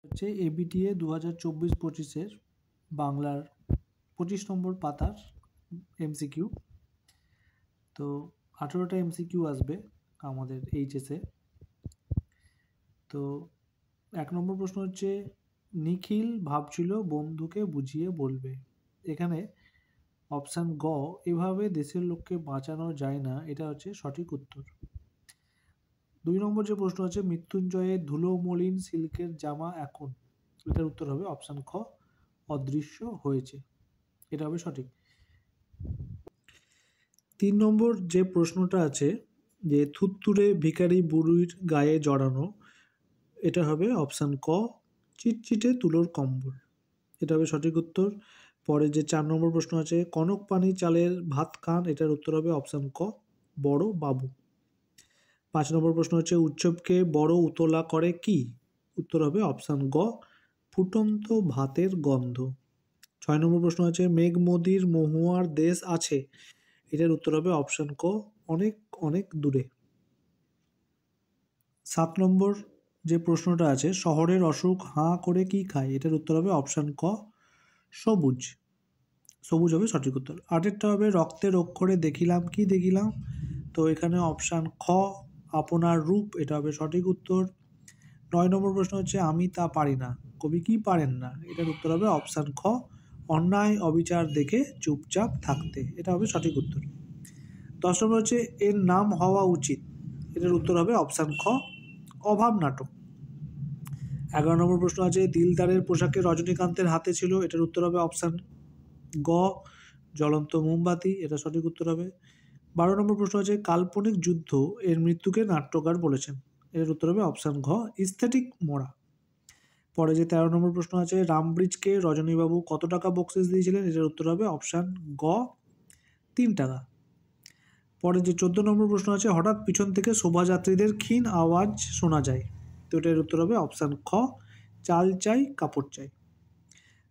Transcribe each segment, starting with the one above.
হচ্ছে এবিটিএ 2024-25 বাংলার 25 নম্বর পাতার এমসিকিউ। তো 18টা এমসিকিউ আসবে আমাদের এইচএসে। তো 1 নম্বর প্রশ্ন হচ্ছে, নিখিল ভাবছিল বন্ধুকে বুঝিয়ে বলবে। এখানে অপশান গ, এভাবে দেশের লোককে বাঁচানো যায় না, এটা হচ্ছে সঠিক উত্তর। 2 নম্বর যে প্রশ্ন আছে, মৃত্যুঞ্জয়ের ধুলো মলিন সিল্কের জামা এখন, এটার উত্তর হবে অপশান খ, অদৃশ্য হয়েছে, এটা হবে সঠিক। 3 নম্বর যে প্রশ্নটা আছে, যে থুত্তুরে ভিখারি বুড়ির গায়ে জড়ানো, এটা হবে অপশান ক, চিটচিটে তুলোর কম্বল, এটা হবে সঠিক উত্তর। পরে যে 4 নম্বর প্রশ্ন আছে, কনক পানি চালের ভাত খান, এটার উত্তর হবে অপশান ক, বড় বাবু। 5 নম্বর প্রশ্ন হচ্ছে, উৎসবকে বড় উতলা করে কি, উত্তর হবে অপশান গ, ফুটন্ত ভাতের গন্ধ। 6 নম্বর প্রশ্ন আছে, মেঘ মোদির মহুয়ার দেশ আছে, এটার উত্তর হবে অপশান ক, অনেক অনেক দূরে। 7 নম্বর যে প্রশ্নটা আছে, শহরের অসুখ হাঁ করে কি খায়, এটার উত্তর হবে অপশান ক, সবুজ, সবুজ হবে সঠিক উত্তর। 8টা হবে, রক্তের অক্ষরে দেখিলাম কি দেখিলাম, তো এখানে অপশান খ, আপনার রূপ, এটা হবে সঠিক উত্তর। 9 নম্বর প্রশ্ন হচ্ছে, আমি তা পারি না, কবি কি পারেন না, এটার উত্তর হবে অপশান খ, অন্যায় অবিচার দেখে চুপচাপ থাকতে, এটা হবে সঠিক উত্তর। 10 নম্বর হচ্ছে, এর নাম হওয়া উচিত, এটার উত্তর হবে অপশান খ, অভাব নাটক। 11 নম্বর প্রশ্ন আছে, দিলদারের পোশাকে রজনীকান্তের হাতে ছিল, এটার উত্তর হবে অপশান গ, জ্বলন্ত মোমবাতি, এটা সঠিক উত্তর হবে। 12 নম্বর প্রশ্ন আছে, কাল্পনিক যুদ্ধ এর মৃত্যুকে নাট্যকার বলেছেন, এর উত্তর হবে অপশান ঘ, স্থেটিক মোড়া। পরে যে 13 নম্বর প্রশ্ন আছে, রামব্রিজকে রজনীবাবু কত টাকা বকশিস দিয়েছিলেন, এটার উত্তর হবে অপশান গ, 3 টাকা। পরে যে 14 নম্বর প্রশ্ন আছে, হঠাৎ পিছন থেকে শোভাযাত্রীদের ক্ষীণ আওয়াজ শোনা যায়, তো এটার উত্তর হবে অপশান খ, চাল চাই কাপড় চাই।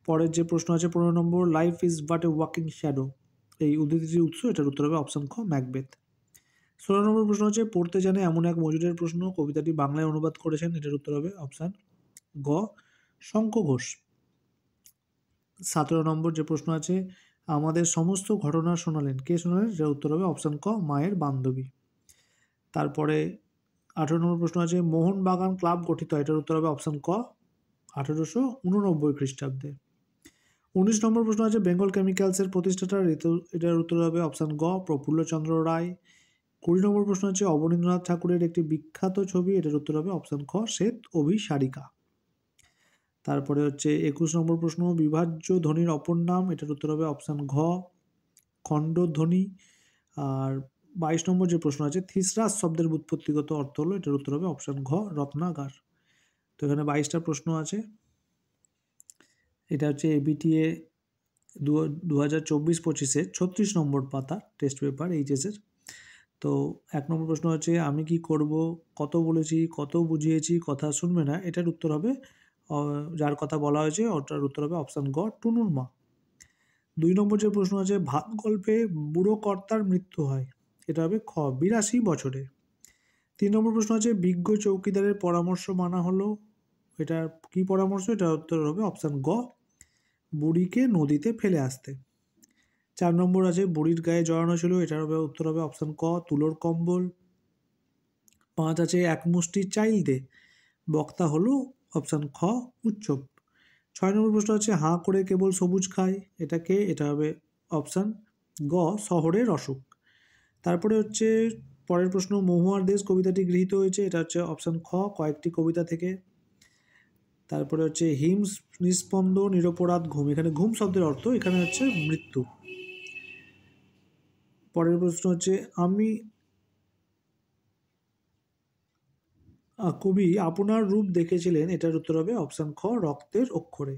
পরের যে প্রশ্ন আছে 15 নম্বর, life is but a walking shadow, এই উদ্ধৃতিটির উৎস, এটার উত্তর হবে অপশান খ, ম্যাকবেথ। 16 নম্বর প্রশ্ন হচ্ছে, পড়তে জানে এমন এক মজুরের প্রশ্ন, কবিতাটি বাংলায় অনুবাদ করেছেন, এটার উত্তর হবে অপশান গ, শঙ্খ ঘোষ। 17 নম্বর যে প্রশ্ন আছে, আমাদের সমস্ত ঘটনা শোনালেন, কে শোনালেন, এটার উত্তর হবে অপশান ক, মায়ের বান্ধবী। তারপরে 18 নম্বর প্রশ্ন আছে, মোহনবাগান ক্লাব গঠিত হয়, এটার উত্তর হবে অপশান ক, 1889 খ্রিস্টাব্দে। 19 নম্বর প্রশ্ন আছে, বেঙ্গল কেমিক্যালসের প্রতিষ্ঠাতা, এটার উত্তর হবে অপশান গ, প্রফুল্লচন্দ্র রায়। 20 নম্বর প্রশ্ন আছে, অবনীন্দ্রনাথ ঠাকুরের একটি বিখ্যাত ছবি, এটার উত্তর হবে অপশান খ, শ্বেত অভিসারিকা। তারপরে হচ্ছে 21 নম্বর প্রশ্ন, বিভাজ্য ধ্বনির অপর নাম, এটার উত্তর হবে অপশান ঘ, খণ্ডধ্বনি। আর 22 নম্বর যে প্রশ্ন আছে, থিসরাস শব্দের ব্যুৎপত্তিগত অর্থ হলো, এটার উত্তর হবে অপশান ঘ, রত্নাগার। তো এখানে 22টা প্রশ্ন আছে। এটা হচ্ছে এবিটিএ 2024-25 36 নম্বর পাতা টেস্ট পেপার এইচএসের। তো 1 নম্বর প্রশ্ন হচ্ছে, আমি কি করব, কত বলেছি, কত বুঝিয়েছি, কথা শুনবে না, এটার উত্তর হবে যার কথা বলা হয়েছে ওটার উত্তর হবে অপশান গ, টুনুর মা। 2 নম্বর যে প্রশ্ন আছে, ভাত গল্পে বুড়ো কর্তার মৃত্যু হয়, এটা হবে খ, 82 বছরে। 3 নম্বর প্রশ্ন আছে, বিজ্ঞ চৌকিদারের পরামর্শ মানা হলো, এটা কি পরামর্শ, এটার উত্তর হবে অপশান গ, বুড়িকে নদীতে ফেলে আসতে। 4 নম্বর আছে, বুড়ির গায়ে জড়ানো ছিল, এটার হবে উত্তর হবে অপশান ক, তুলোর কম্বল। 5 আছে, এক মুষ্টি চাইল দে, বক্তা হলো অপশান খ, উচ্চক। 6 নম্বর প্রশ্ন আছে, হাঁ করে কেবল সবুজ খায়, এটাকে, এটা হবে অপশান গ, শহরের অসুখ। তারপরে হচ্ছে পরের প্রশ্ন, মহুয়ার দেশ কবিতাটি গৃহীত হয়েছে, এটা হচ্ছে অপশান খ, কয়েকটি কবিতা থেকে। তারপরে হচ্ছে হিম নিস্পন্দ নিরপরাধ ঘুম, এখানে ঘুম শব্দের অর্থ এখানে হচ্ছে মৃত্যু। পরের প্রশ্ন হচ্ছে, আমি কবি আপনার রূপ দেখেছিলেন, এটার উত্তর হবে অপশান খ, রক্তের অক্ষরে।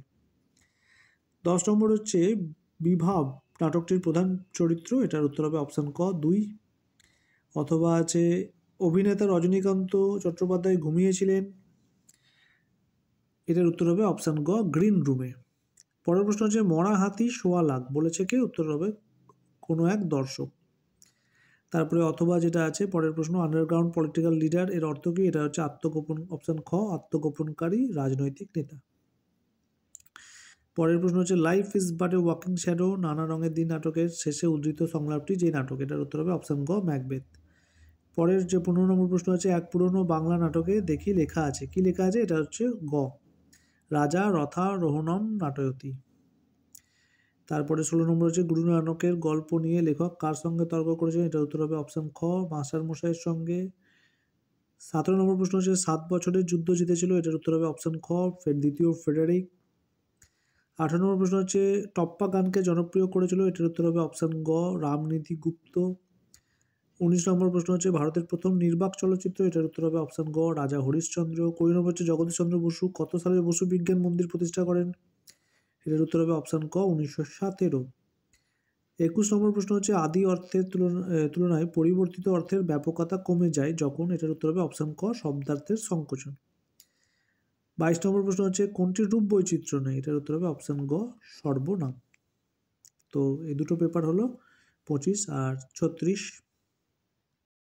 10 নম্বর হচ্ছে, বিভাব নাটকটির প্রধান চরিত্র, এটার উত্তর হবে অপশান ক, 2। অথবা আছে, অভিনেতা রজনীকান্ত চট্টোপাধ্যায় ঘুমিয়েছিলেন, এটার উত্তর হবে অপশান গ, গ্রিন রুমে। পরের প্রশ্ন হচ্ছে, মরা হাতি সোয়া লাখ বলেছে কে, উত্তর হবে কোনো এক দর্শক। তারপরে অথবা যেটা আছে পরের প্রশ্ন, আন্ডারগ্রাউন্ড পলিটিক্যাল লিডার এর অর্থ কি? এটা হচ্ছে আত্মগোপন, অপশন খ আত্মগোপনকারী রাজনৈতিক নেতা। পরের প্রশ্ন হচ্ছে life is but a walking shadow নানা রঙের দিন নাটকের শেষে উদ্ধৃত সংলাপটি যে নাটক? এটার উত্তর হবে অপশন গ ম্যাকবেথ। পরের যে 15 নম্বর প্রশ্ন আছে, এক পুরনো বাংলা নাটকে দেখি লেখা আছে, কি লেখা আছে? এটা হচ্ছে গ রাজা রথা রোহণম নাটয়তি। তারপরে 16 নম্বর হচ্ছে গুরু নানকের গল্প নিয়ে লেখক কার সঙ্গে তর্ক করেছেন? এটার উত্তর হবে অপশন খ মাস্টার মশাইয়ের সঙ্গে। 17 নম্বর প্রশ্ন হচ্ছে 7 বছরের যুদ্ধ জিতেছিল, এটার উত্তর হবে অপশন খ দ্বিতীয় ফ্রেডারিক। 18 নম্বর প্রশ্ন হচ্ছে টপ্পা গানকে জনপ্রিয় করেছিল, এটার উত্তর হবে অপশন গ রামনীতি গুপ্ত। 19 নম্বর প্রশ্ন হচ্ছে ভারতের প্রথম নির্বাক চলচ্চিত্র, এটার উত্তর হবে অপশন গ রাজা হরিশ্চন্দ্র। 20 নম্বর হচ্ছে জগদীশচন্দ্র বসু কত সালে বসু বিজ্ঞান মন্দির প্রতিষ্ঠা করেন? এটার উত্তর হবে অপশন ক 1917। 21 নম্বর প্রশ্ন হচ্ছে আদি অর্থের তুলনায় পরিবর্তিত অর্থের ব্যাপকতা কমে যায় যখন? এটার উত্তর হবে অপশন ক শব্দার্থের সংকোচন। 22 নম্বর প্রশ্ন হচ্ছে কোনটির রূপ বৈচিত্র্য নেই? এটার উত্তর হবে অপশন গ সর্বনাম। তো এই দুটো পেপার হলো 25 আর 36।